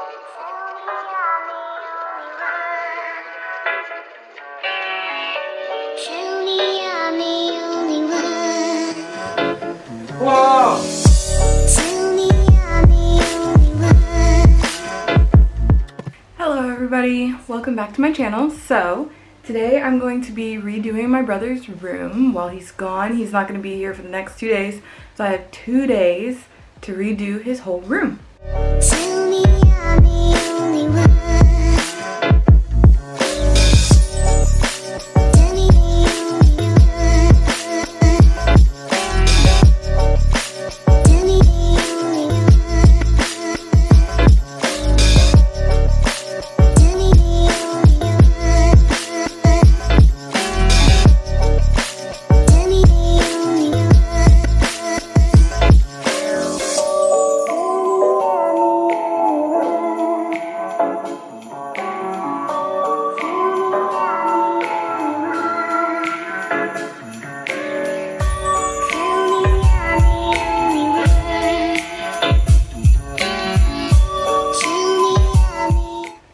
Whoa! Hello everybody, welcome back to my channel. So today I'm going to be redoing my brother's room while he's gone. He's not going to be here for the next 2 days, so I have 2 days to redo his whole room.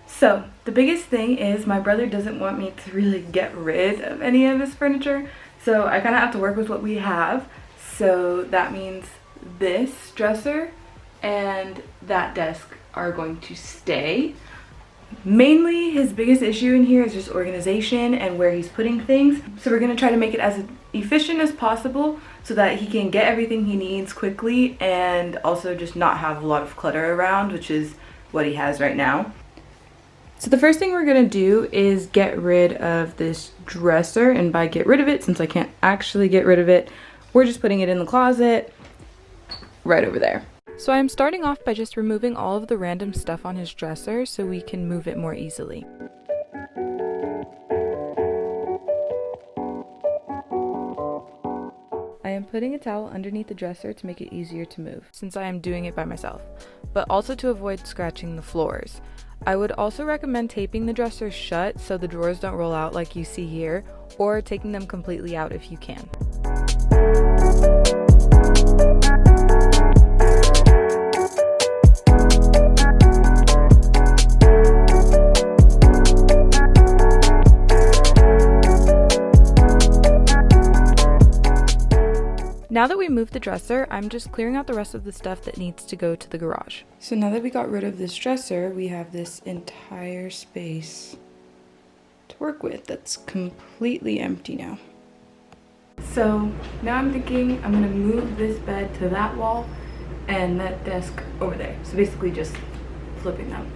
So the biggest thing is my brother doesn't want me to really get rid of any of his furniture, so I kind of have to work with what we have. So that means this dresser and that desk are going to stay. Mainly his biggest issue in here is just organization and where he's putting things. So we're going to try to make it as efficient as possible so that he can get everything he needs quickly and also just not have a lot of clutter around, which is what he has right now. So the first thing we're going to do is get rid of this dresser, and by get rid of it, since I can't actually get rid of it, we're just putting it in the closet right over there. So I'm starting off by just removing all of the random stuff on his dresser so we can move it more easily. I am putting a towel underneath the dresser to make it easier to move, since I am doing it by myself, but also to avoid scratching the floors. I would also recommend taping the dresser shut so the drawers don't roll out like you see here, or taking them completely out if you can. Now that we moved the dresser, I'm just clearing out the rest of the stuff that needs to go to the garage. So now that we got rid of this dresser, we have this entire space to work with that's completely empty now. So now I'm thinking I'm gonna move this bed to that wall and that desk over there. So basically just flipping them.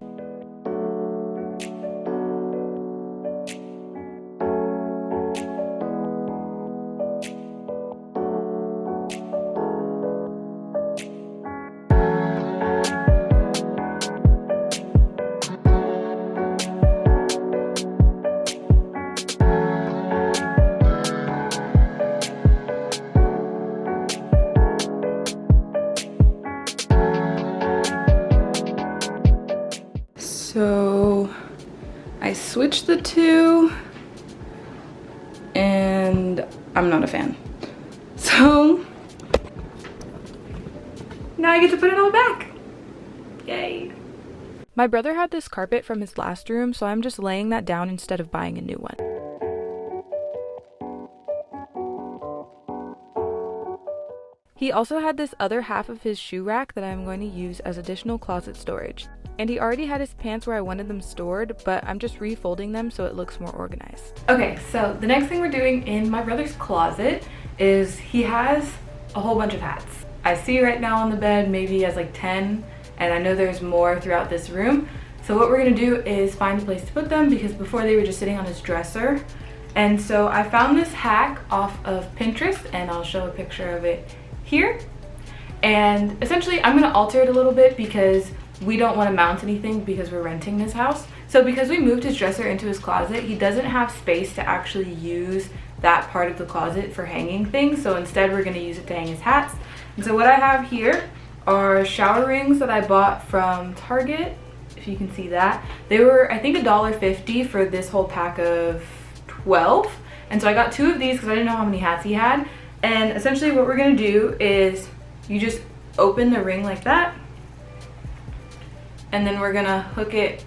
So I switched the two and I'm not a fan. So now I get to put it all back. Yay. My brother had this carpet from his last room, so I'm just laying that down instead of buying a new one. He also had this other half of his shoe rack that I'm going to use as additional closet storage. And he already had his pants where I wanted them stored, but I'm just refolding them so it looks more organized. Okay, so the next thing we're doing in my brother's closet is he has a whole bunch of hats. I see right now on the bed maybe he has like 10, and I know there's more throughout this room. So what we're gonna do is find a place to put them, because before they were just sitting on his dresser. And so I found this hack off of Pinterest, and I'll show a picture of it here. And essentially I'm gonna alter it a little bit because we don't want to mount anything because we're renting this house. So because we moved his dresser into his closet, he doesn't have space to actually use that part of the closet for hanging things. So instead we're going to use it to hang his hats. And so what I have here are shower rings that I bought from Target, if you can see that. They were, I think, $1.50 for this whole pack of 12. And so I got 2 of these because I didn't know how many hats he had. And essentially what we're going to do is you just open the ring like that. and then we're gonna hook it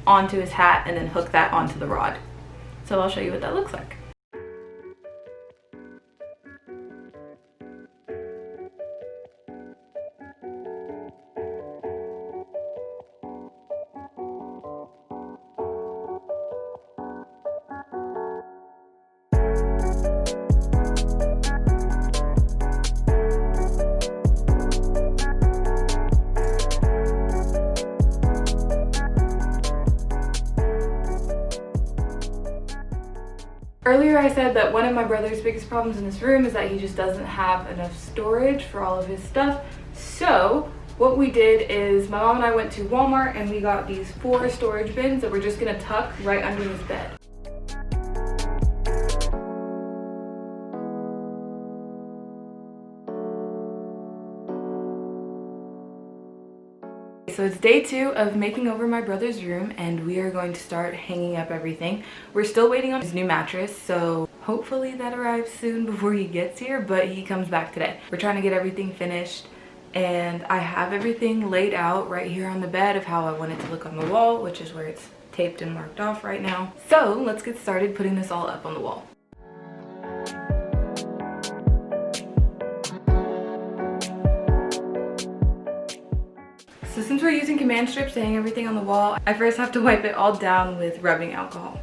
onto his hat and then hook that onto the rod. So I'll show you what that looks like. Earlier I said that one of my brother's biggest problems in this room is that he just doesn't have enough storage for all of his stuff. So what we did is my mom and I went to Walmart and we got these 4 storage bins that we're just gonna tuck right under his bed. So it's day 2 of making over my brother's room and we are going to start hanging up everything. We're still waiting on his new mattress, so hopefully that arrives soon before he gets here, but he comes back today. We're trying to get everything finished and I have everything laid out right here on the bed of how I want it to look on the wall, which is where it's taped and marked off right now. So let's get started putting this all up on the wall. So since we're using command strips to hang everything on the wall, I first have to wipe it all down with rubbing alcohol.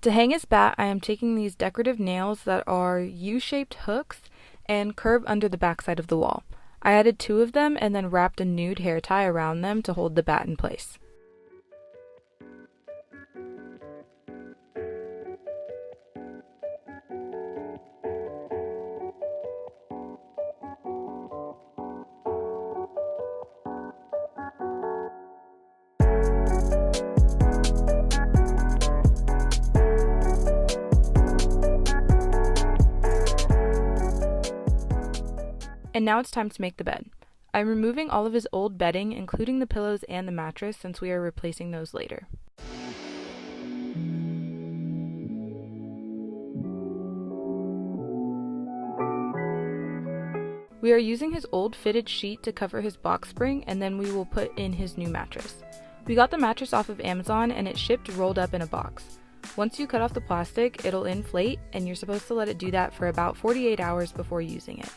To hang his bat, I am taking these decorative nails that are U-shaped hooks and curve under the backside of the wall. I added 2 of them and then wrapped a nude hair tie around them to hold the bat in place. And now it's time to make the bed. I'm removing all of his old bedding, including the pillows and the mattress, since we are replacing those later. We are using his old fitted sheet to cover his box spring, and then we will put in his new mattress. We got the mattress off of Amazon and it shipped rolled up in a box. Once you cut off the plastic, it'll inflate, and you're supposed to let it do that for about 48 hours before using it.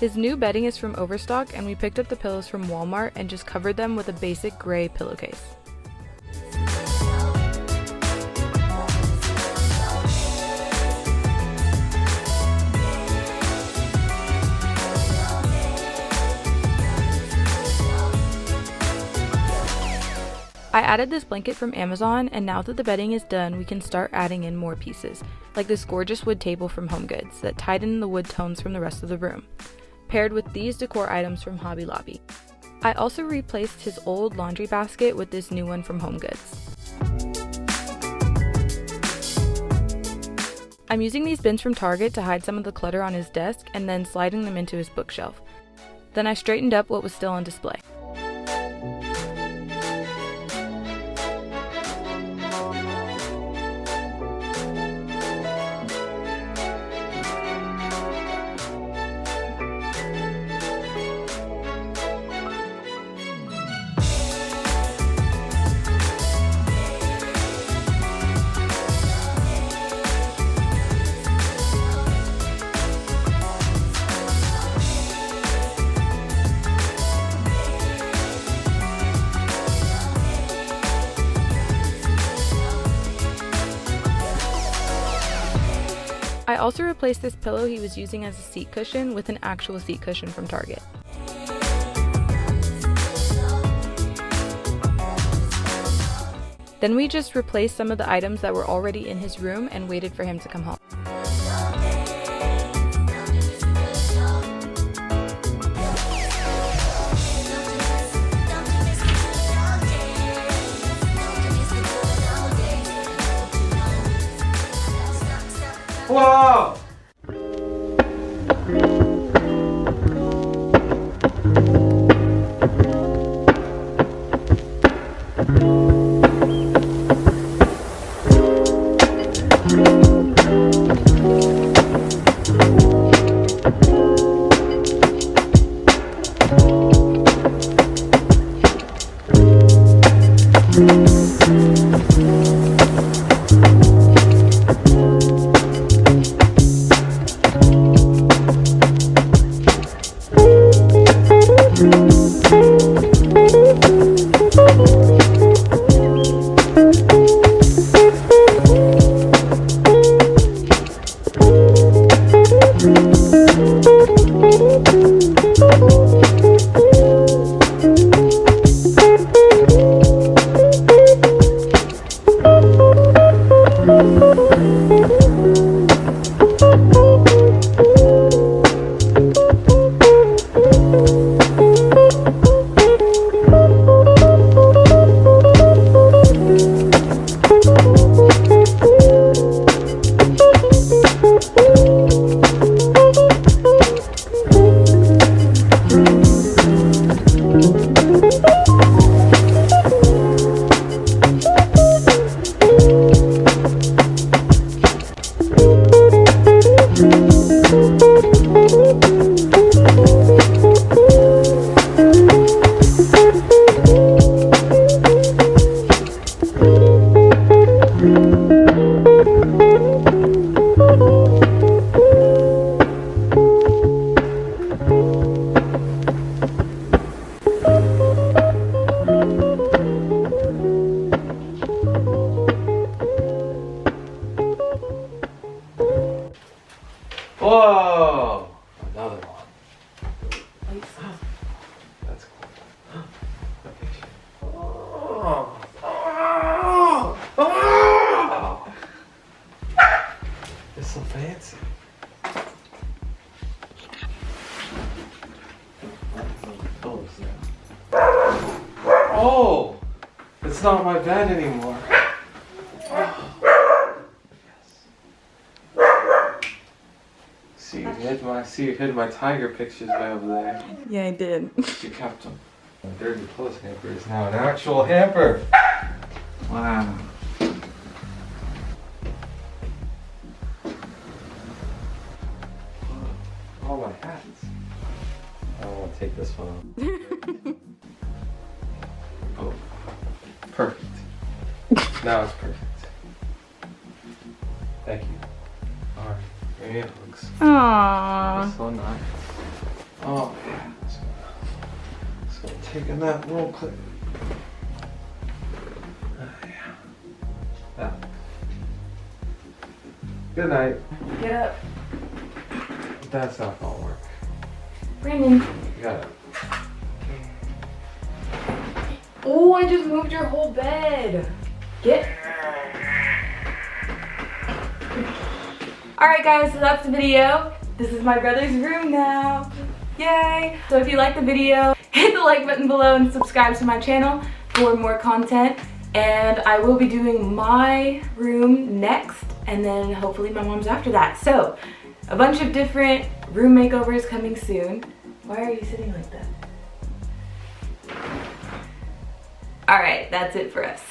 His new bedding is from Overstock, and we picked up the pillows from Walmart and just covered them with a basic gray pillowcase. I added this blanket from Amazon, and now that the bedding is done, we can start adding in more pieces, like this gorgeous wood table from HomeGoods that tied in the wood tones from the rest of the room, paired with these decor items from Hobby Lobby. I also replaced his old laundry basket with this new one from HomeGoods. I'm using these bins from Target to hide some of the clutter on his desk and then sliding them into his bookshelf. Then I straightened up what was still on display. I also replaced this pillow he was using as a seat cushion with an actual seat cushion from Target. Then we just replaced some of the items that were already in his room and waited for him to come home. Whoa! Whoa! Another one. That's cool. Oh. Oh. It's so fancy. Oh! It's not my bed anymore. See, you hid my tiger pictures way over there. Yeah, I did. You kept them. My dirty clothes hamper is now an actual hamper. Wow. All my hats. I don't want to take this one off. Oh, perfect. Now it's perfect. Thank you. All right. It looks so nice. Oh yeah. Just gonna take in that real quick. Yeah. Good night. Get up. That's not gonna work. Brandon. You gotta. Oh, I just moved your whole bed. Get. Alright guys, so that's the video. This is my brother's room now. Yay! So if you like the video, hit the like button below and subscribe to my channel for more content. And I will be doing my room next, and then hopefully my mom's after that. So, a bunch of different room makeovers coming soon. Why are you sitting like that? Alright, that's it for us.